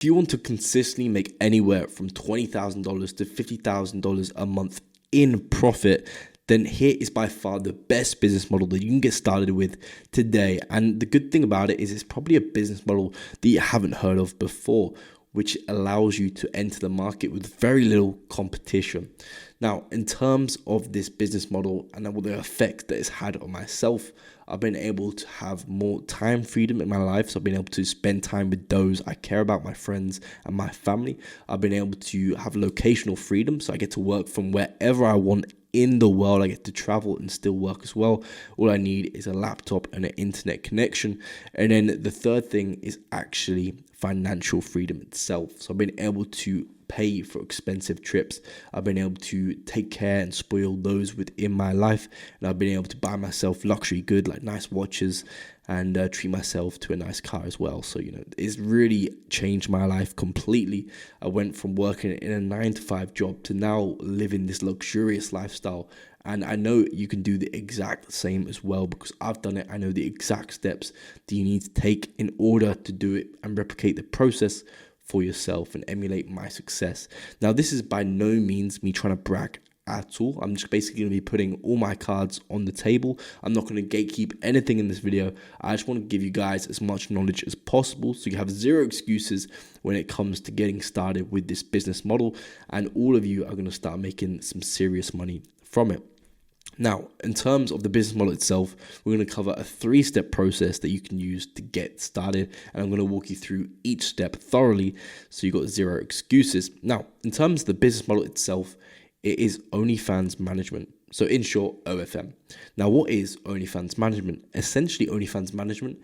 If you want to consistently make anywhere from $20,000 to $50,000 a month in profit, then here is by far the best business model that you can get started with today. And the good thing about it is it's probably a business model that you haven't heard of before, which allows you to enter the market with very little competition. Now, in terms of this business model and the effect that it's had on myself, I've been able to have more time freedom in my life. So I've been able to spend time with those I care about, my friends and my family. I've been able to have locational freedom. So I get to work from wherever I want in the world. I get to travel and still work as well. All I need is a laptop and an internet connection. And then the third thing is actually financial freedom itself. So I've been able to pay for expensive trips. I've been able to take care and spoil those within my life, and I've been able to buy myself luxury good like nice watches and treat myself to a nice car as well. So it's really changed my life completely. I went from working in a 9-to-5 job to now living this luxurious lifestyle. And I know you can do the exact same as well because I've done it. I know the exact steps that you need to take in order to do it and replicate the process for yourself and emulate my success. Now, this is by no means me trying to brag at all. I'm just basically going to be putting all my cards on the table. I'm not going to gatekeep anything in this video. I just want to give you guys as much knowledge as possible so you have zero excuses when it comes to getting started with this business model, and all of you are going to start making some serious money from it. Now, in terms of the business model itself, we're going to cover a 3-step process that you can use to get started. And I'm going to walk you through each step thoroughly so you've got zero excuses. Now, in terms of the business model itself, it is OnlyFans management. So in short, OFM. Now, what is OnlyFans management? Essentially, OnlyFans management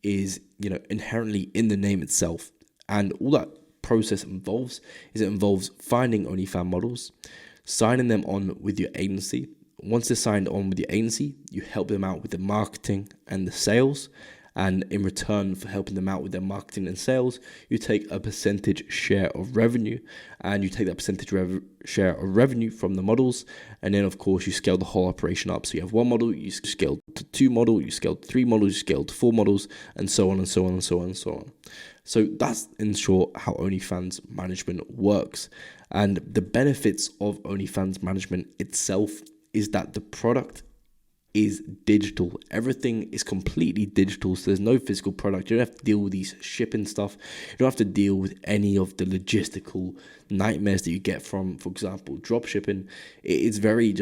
is, inherently in the name itself. And all that process involves is it involves finding OnlyFans models, signing them on with your agency. Once they're signed on with your agency, you help them out with the marketing and the sales. And in return for helping them out with their marketing and sales, you take a percentage share of revenue. And you take that percentage share of revenue from the models. And then, of course, you scale the whole operation up. So you have one model, you scale to 2 models, you scale to 3 models, you scale to 4 models, and so on and so on and so on and so on. So that's, in short, how OnlyFans management works. And the benefits of OnlyFans management itself is that the product is digital. Everything is completely digital. So there's no physical product. You don't have to deal with these shipping stuff. You don't have to deal with any of the logistical nightmares that you get from, for example, drop shipping. It's very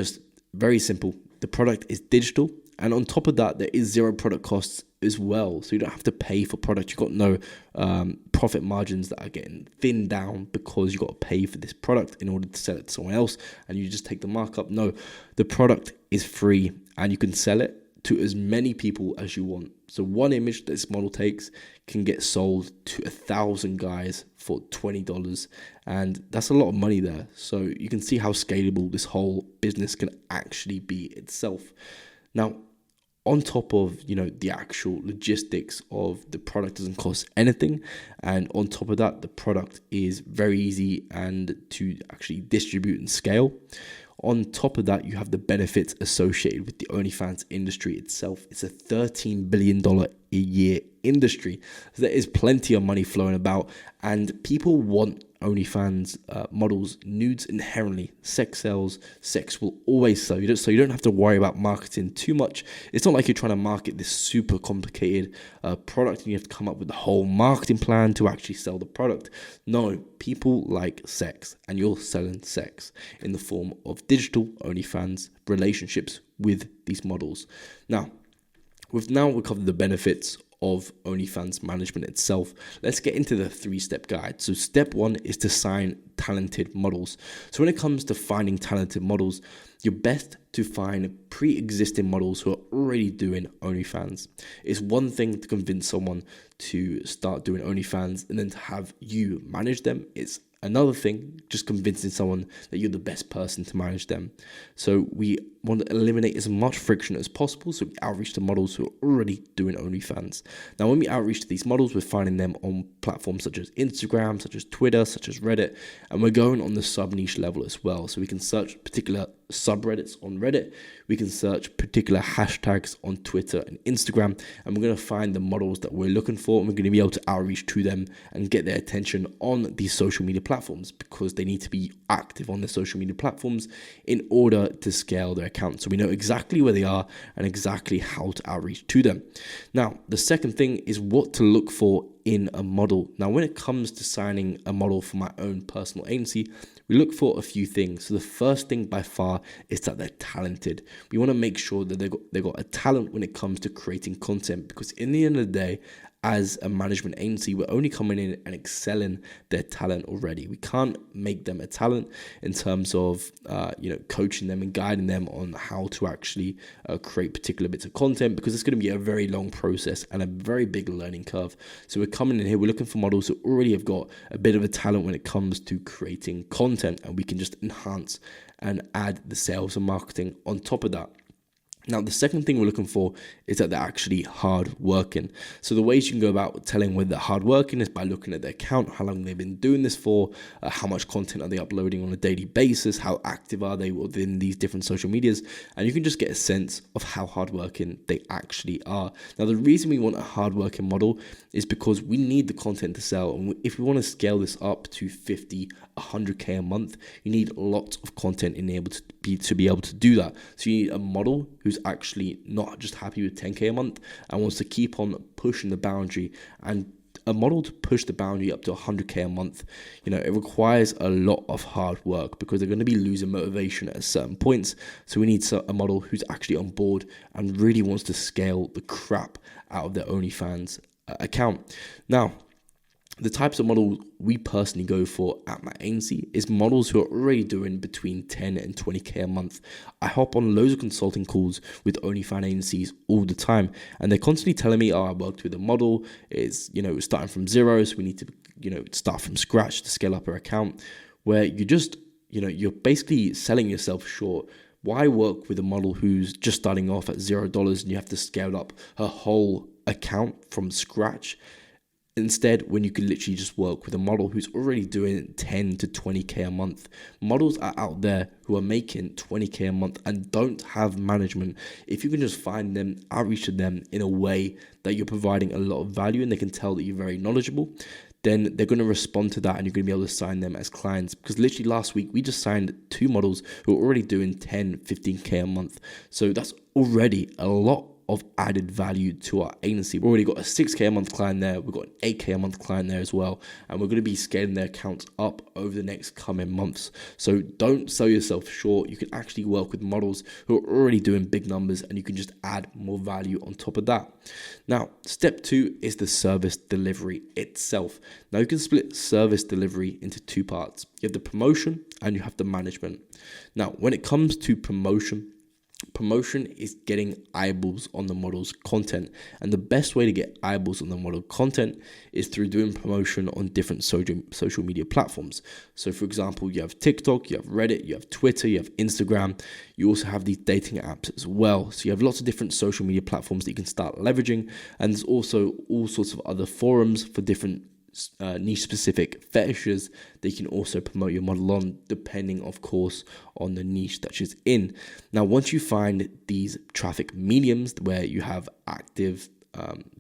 simple. The product is digital. And on top of that, there is zero product costs as well. So you don't have to pay for product. You've got no profit margins that are getting thinned down because you've got to pay for this product in order to sell it to someone else and you just take the markup. No, the product is free and you can sell it to as many people as you want. So one image that this model takes can get sold to 1,000 guys for $20. And that's a lot of money there. So you can see how scalable this whole business can actually be itself. Now, on top of, the actual logistics of the product doesn't cost anything. And on top of that, the product is very easy and to actually distribute and scale. On top of that, you have the benefits associated with the OnlyFans industry itself. It's a $13 billion a year industry. So there is plenty of money flowing about and people want OnlyFans models nudes inherently. Sex sells. Sex will always sell. So you don't have to worry about marketing too much. It's not like you're trying to market this super complicated product and you have to come up with the whole marketing plan to actually sell the product. No, people like sex and you're selling sex in the form of digital OnlyFans relationships with these models. Now we've covered the benefits of OnlyFans management itself. Let's get into the 3-step guide. So step 1 is to sign talented models. So when it comes to finding talented models, you're best to find pre-existing models who are already doing OnlyFans. It's one thing to convince someone to start doing OnlyFans and then to have you manage them. It's another thing just convincing someone that you're the best person to manage them. So we want to eliminate as much friction as possible. So we outreach to models who are already doing OnlyFans. Now, when we outreach to these models, we're finding them on platforms such as Instagram, such as Twitter, such as Reddit, and we're going on the sub-niche level as well. So we can search particular subreddits on Reddit. We can search particular hashtags on Twitter and Instagram, and we're going to find the models that we're looking for, and we're going to be able to outreach to them and get their attention on these social media platforms, because they need to be active on their social media platforms in order to scale their account. So we know exactly where they are and exactly how to outreach to them. Now, the second thing is what to look for in a model. Now, when it comes to signing a model for my own personal agency, we look for a few things. So the first thing by far is that they're talented. We want to make sure that they got a talent when it comes to creating content, because in the end of the day, as a management agency, we're only coming in and excelling their talent already. We can't make them a talent in terms of coaching them and guiding them on how to actually create particular bits of content, because it's going to be a very long process and a very big learning curve. So we're coming in here, we're looking for models who already have got a bit of a talent when it comes to creating content, and we can just enhance and add the sales and marketing on top of that. Now, the second thing we're looking for is that they're actually hard working. So the ways you can go about telling whether they're hard working is by looking at their account, how long they've been doing this for, how much content are they uploading on a daily basis, how active are they within these different social medias, and you can just get a sense of how hard working they actually are. Now, the reason we want a hard working model is because we need the content to sell, and if we want to scale this up to 50, 100k a month, you need lots of content in able to be able to do that. So you need a model who's actually not just happy with 10k a month and wants to keep on pushing the boundary. And a model to push the boundary up to 100k a month, it requires a lot of hard work, because they're going to be losing motivation at certain points. So we need a model who's actually on board and really wants to scale the crap out of their OnlyFans account. Now, the types of models we personally go for at my agency is models who are already doing between 10 and 20k a month. I hop on loads of consulting calls with OnlyFans agencies all the time, and they're constantly telling me, I worked with a model, it's starting from zero, so we need to start from scratch to scale up our account, where you're basically selling yourself short. Why work with a model who's just starting off at $0 and you have to scale up her whole account from scratch? Instead, when you can literally just work with a model who's already doing 10 to 20k a month. Models are out there who are making 20k a month and don't have management. If you can just find them, outreach to them in a way that you're providing a lot of value and they can tell that you're very knowledgeable, then they're going to respond to that and you're going to be able to sign them as clients. Because literally last week, we just signed 2 models who are already doing 10, 15k a month. So that's already a lot of added value to our agency. We've already got a 6k a month client there, we've got an 8k a month client there as well, and we're going to be scaling their accounts up over the next coming months. So don't sell yourself short. You can actually work with models who are already doing big numbers, and you can just add more value on top of that. Now, step 2 is the service delivery itself. Now, you can split service delivery into 2 parts. You have the promotion and you have the management. Now, when it comes to promotion is getting eyeballs on the model's content, and the best way to get eyeballs on the model content is through doing promotion on different social media platforms. So for example, you have TikTok, you have Reddit, you have Twitter, you have Instagram, you also have these dating apps as well. So you have lots of different social media platforms that you can start leveraging, and there's also all sorts of other forums for different niche specific fetishes that you can also promote your model on, depending of course on the niche that she's in. Now, once you find these traffic mediums where you have active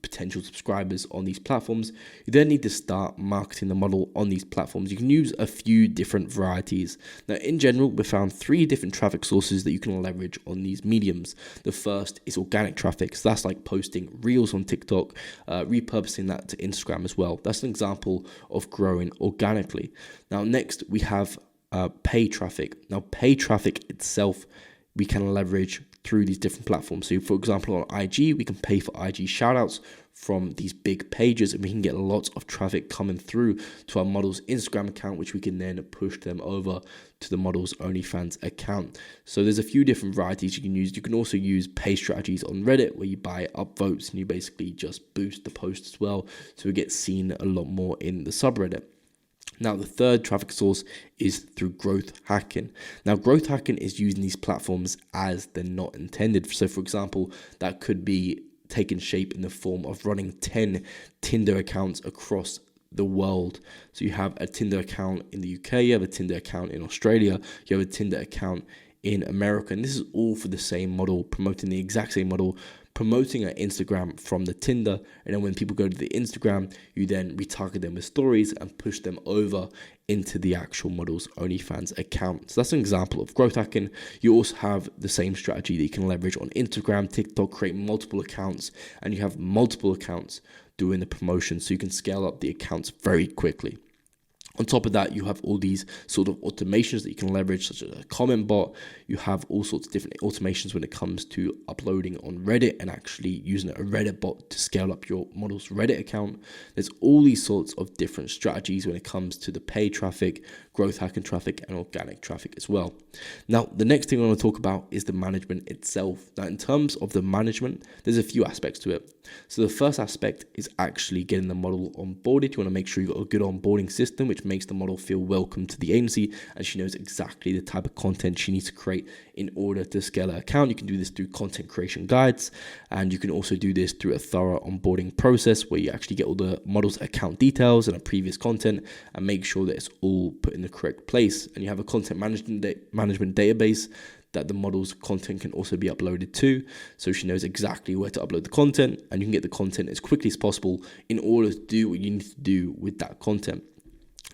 potential subscribers on these platforms, you then need to start marketing the model on these platforms. You can use a few different varieties. Now, in general, we found 3 different traffic sources that you can leverage on these mediums. The first is organic traffic. So that's like posting reels on TikTok, repurposing that to Instagram as well. That's an example of growing organically. Now, next we have paid traffic. Now, paid traffic itself, we can leverage through these different platforms. So for example, on IG, we can pay for IG shoutouts from these big pages, and we can get lots of traffic coming through to our model's Instagram account, which we can then push them over to the model's OnlyFans account. So there's a few different varieties you can use. You can also use pay strategies on Reddit, where you buy upvotes and you basically just boost the post as well, so it gets seen a lot more in the subreddit. Now, the third traffic source is through growth hacking. Now, growth hacking is using these platforms as they're not intended. So, for example, that could be taking shape in the form of running 10 Tinder accounts across the world. So you have a Tinder account in the UK, you have a Tinder account in Australia, you have a Tinder account in America. And this is all for the same model, promoting the exact same model, promoting an Instagram from the Tinder. And then when people go to the Instagram, you then retarget them with stories and push them over into the actual model's OnlyFans account. So that's an example of growth hacking. You also have the same strategy that you can leverage on Instagram, TikTok, create multiple accounts, and you have multiple accounts doing the promotion, so you can scale up the accounts very quickly. On top of that, you have all these sort of automations that you can leverage, such as a comment bot. You have all sorts of different automations when it comes to uploading on Reddit and actually using a Reddit bot to scale up your model's Reddit account. There's all these sorts of different strategies when it comes to the paid traffic, growth hacking traffic, and organic traffic as well. Now, the next thing I want to talk about is the management itself. Now, in terms of the management, there's a few aspects to it. So the first aspect is actually getting the model onboarded. You want to make sure you've got a good onboarding system, which makes the model feel welcome to the agency, and she knows exactly the type of content she needs to create in order to scale her account. You can do this through content creation guides, and you can also do this through a thorough onboarding process where you actually get all the model's account details and a previous content and make sure that it's all put in the correct place. And you have a content management database that the model's content can also be uploaded to, so she knows exactly where to upload the content, and you can get the content as quickly as possible in order to do what you need to do with that content.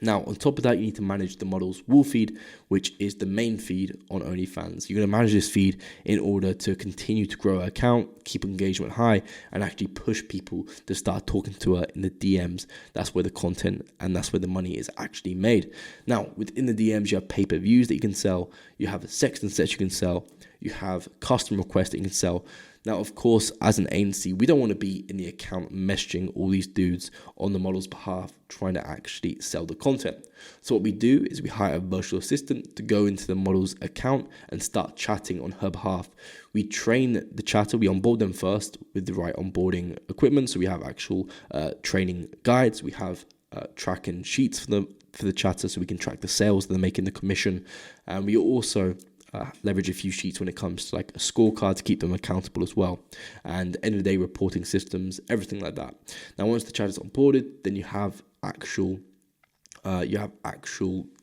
Now, on top of that, you need to manage the model's wall feed, which is the main feed on OnlyFans. You're going to manage this feed in order to continue to grow her account, keep engagement high, and actually push people to start talking to her in the DMs. That's where the content and that's where the money is actually made. Now, within the DMs, you have pay-per-views that you can sell. You have sex and sets you can sell. You have custom requests that you can sell. Now, of course, as an agency, we don't want to be in the account messaging all these dudes on the model's behalf, trying to actually sell the content. So what we do is we hire a virtual assistant to go into the model's account and start chatting on her behalf. We train the chatter, we onboard them first with the right onboarding equipment. So we have actual training guides, we have tracking sheets for the chatter so we can track the sales that they're making, the commission. And we also leverage a few sheets when it comes to like a scorecard to keep them accountable as well, and end of the day reporting systems, everything like that. Now, once the chat is onboarded, then you have actual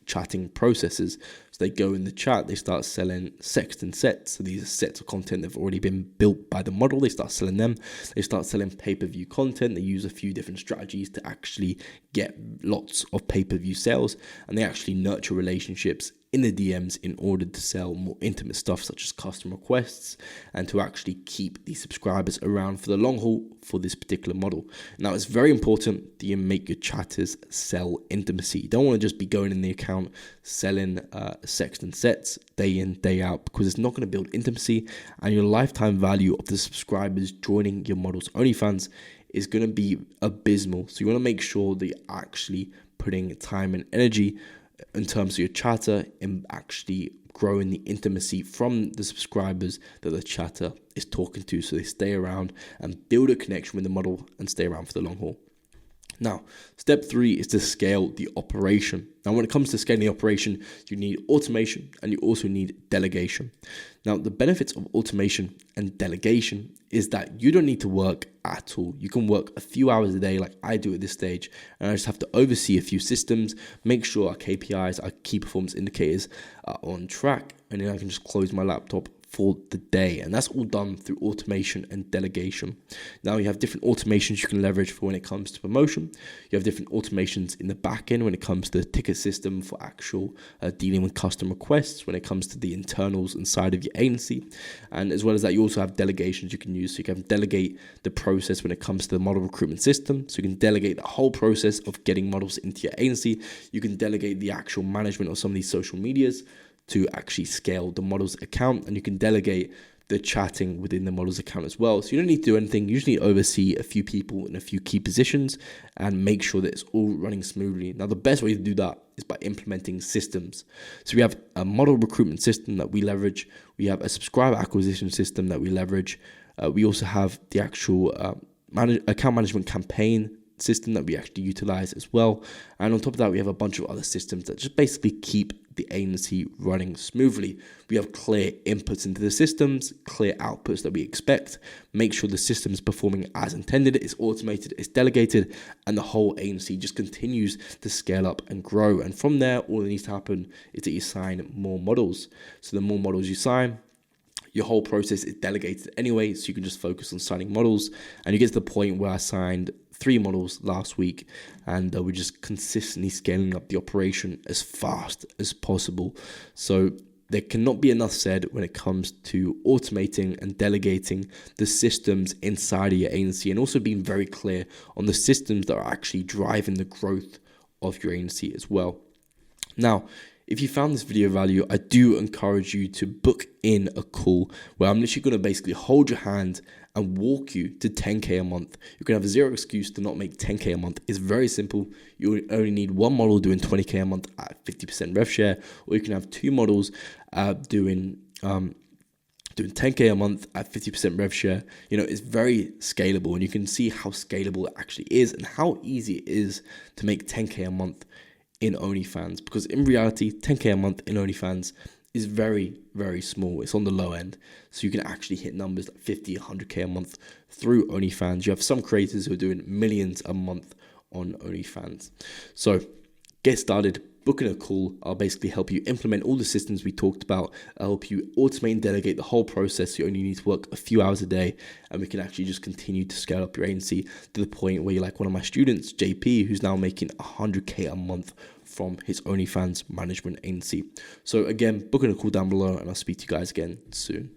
chatting processes. So they go in the chat, they start selling sexting sets. So these are sets of content that have already been built by the model. They start selling them. They start selling pay-per-view content. They use a few different strategies to actually get lots of pay-per-view sales, and they actually nurture relationships in the DMs in order to sell more intimate stuff such as custom requests, and to actually keep these subscribers around for the long haul for this particular model. Now, it's very important that you make your chatters sell intimacy. You don't want to just be going in the account selling sex and sets day in, day out, because it's not going to build intimacy, and your lifetime value of the subscribers joining your model's OnlyFans is going to be abysmal. So you want to make sure that you're actually putting time and energy in terms of your chatter and actually growing the intimacy from the subscribers that the chatter is talking to, so they stay around and build a connection with the model and stay around for the long haul. Now, step 3 is to scale the operation. Now, when it comes to scaling the operation, you need automation and you also need delegation. Now, the benefits of automation and delegation is that you don't need to work at all. You can work a few hours a day like I do at this stage, and I just have to oversee a few systems, make sure our KPIs, our key performance indicators are on track, and then I can just close my laptop for the day. And that's all done through automation and delegation. Now, you have different automations you can leverage for when it comes to promotion. You have different automations in the back end when it comes to the ticket system for actual dealing with custom requests, when it comes to the internals inside of your agency. And as well as that, you also have delegations you can use. So you can delegate the process when it comes to the model recruitment system. So you can delegate the whole process of getting models into your agency. You can delegate the actual management of some of these social medias to actually scale the model's account, and you can delegate the chatting within the model's account as well. So you don't need to do anything. You just need to oversee a few people in a few key positions and make sure that it's all running smoothly. Now, the best way to do that is by implementing systems. So we have a model recruitment system that we leverage. We have a subscriber acquisition system that we leverage. We also have the actual account management campaign system that we actually utilize as well. And on top of that, we have a bunch of other systems that just basically keep the agency running smoothly. We have clear inputs into the systems, clear outputs that we expect, make sure the system is performing as intended, it's automated, it's delegated, and the whole agency just continues to scale up and grow. And from there, all that needs to happen is that you sign more models. So the more models you sign, your whole process is delegated anyway, so you can just focus on signing models. And you get to the point where I signed 3 models last week, and we're just consistently scaling up the operation as fast as possible. So there cannot be enough said when it comes to automating and delegating the systems inside of your agency, and also being very clear on the systems that are actually driving the growth of your agency as well. Now, if you found this video value, I do encourage you to book in a call where I'm literally going to basically hold your hand and walk you to 10K a month. You can have zero excuse to not make 10K a month. It's very simple. You only need one model doing 20K a month at 50% rev share, or you can have 2 models doing 10K a month at 50% rev share. You know, it's very scalable, and you can see how scalable it actually is and how easy it is to make 10K a month in OnlyFans, because in reality 10K a month in OnlyFans is very, very small. It's on the low end, so you can actually hit numbers like 50, 100K a month through OnlyFans. You have some creators who are doing millions a month on OnlyFans. So get started, book in a call. I'll basically help you implement all the systems we talked about. I'll help you automate and delegate the whole process. You only need to work a few hours a day, and we can actually just continue to scale up your agency to the point where you're like one of my students, JP, who's now making 100K a month from his OnlyFans management agency. So again, book in a call down below, and I'll speak to you guys again soon.